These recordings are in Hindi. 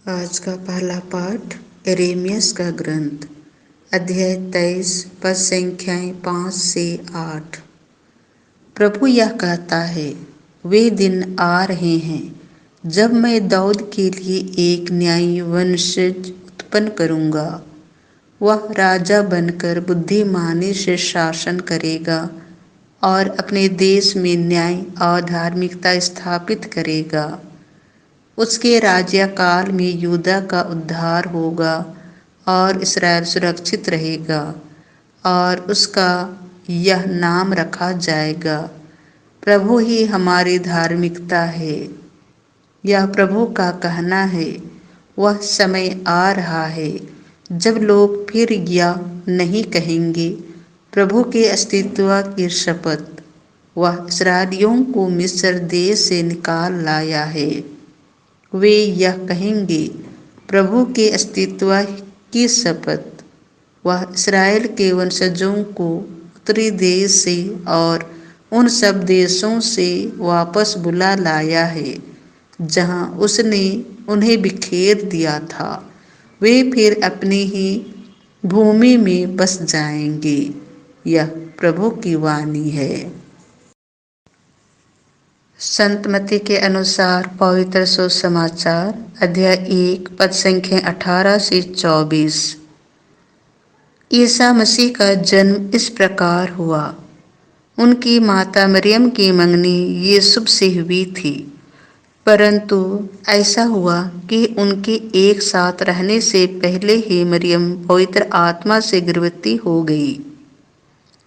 आज का पहला पाठ यिर्मयाह का ग्रंथ, अध्याय 23, पद संख्याएं 5 से 8। प्रभु यह कहता है, वे दिन आ रहे हैं जब मैं दाऊद के लिए एक न्यायी वंशज उत्पन्न करूंगा। वह राजा बनकर बुद्धिमानी से शासन करेगा और अपने देश में न्याय और धार्मिकता स्थापित करेगा। उसके राज्यकाल में यहूदा का उद्धार होगा और इस्राएल सुरक्षित रहेगा और उसका यह नाम रखा जाएगा, प्रभु ही हमारी धार्मिकता है। यह प्रभु का कहना है। वह समय आ रहा है जब लोग फिर यह नहीं कहेंगे, प्रभु के अस्तित्व की शपथ। वह इस्राएलियों को मिस्र देश से निकाल लाया है। वे यह कहेंगे, प्रभु के अस्तित्व की शपथ। वह इस्राएल के वंशजों को उत्तरी देश से और उन सब देशों से वापस बुला लाया है जहां उसने उन्हें बिखेर दिया था। वे फिर अपनी ही भूमि में बस जाएंगे। यह प्रभु की वाणी है। संत मत्ती के अनुसार पवित्र सुसमाचार, अध्याय 1, पद संख्या 18 से 24। ईसा मसीह का जन्म इस प्रकार हुआ। उनकी माता मरियम की मंगनी यूसुफ से हुई थी, परंतु ऐसा हुआ कि उनके एक साथ रहने से पहले ही मरियम पवित्र आत्मा से गर्भवती हो गई।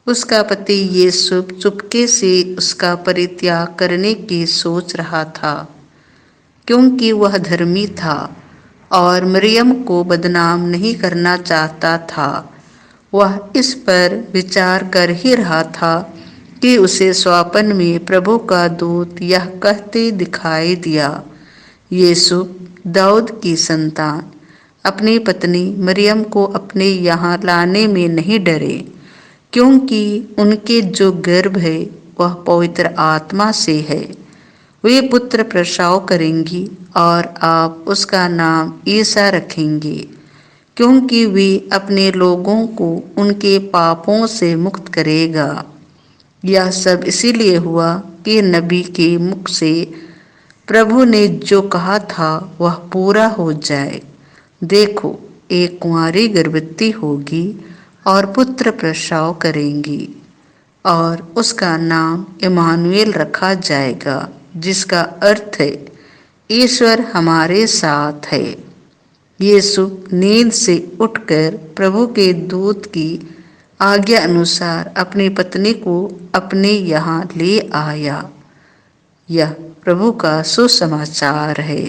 उसका पति यूसुफ चुपके से उसका परित्याग करने की सोच रहा था, क्योंकि वह धर्मी था और मरियम को बदनाम नहीं करना चाहता था। वह इस पर विचार कर ही रहा था कि उसे स्वप्न में प्रभु का दूत यह कहते दिखाई दिया, यूसुफ, दाऊद की संतान, अपनी पत्नी मरियम को अपने यहाँ लाने में नहीं डरे, क्योंकि उनके जो गर्भ है वह पवित्र आत्मा से है। वे पुत्र प्रसव करेंगी और आप उसका नाम ईसा रखेंगे, क्योंकि वे अपने लोगों को उनके पापों से मुक्त करेगा। यह सब इसीलिए हुआ कि नबी के मुख से प्रभु ने जो कहा था वह पूरा हो जाए। देखो, एक कुंवारी गर्भवती होगी और पुत्र प्रसव करेंगी और उसका नाम इम्मानुएल रखा जाएगा, जिसका अर्थ है ईश्वर हमारे साथ है। यूसुफ नींद से उठकर प्रभु के दूत की आज्ञा अनुसार अपनी पत्नी को अपने यहाँ ले आया। यह प्रभु का सुसमाचार है।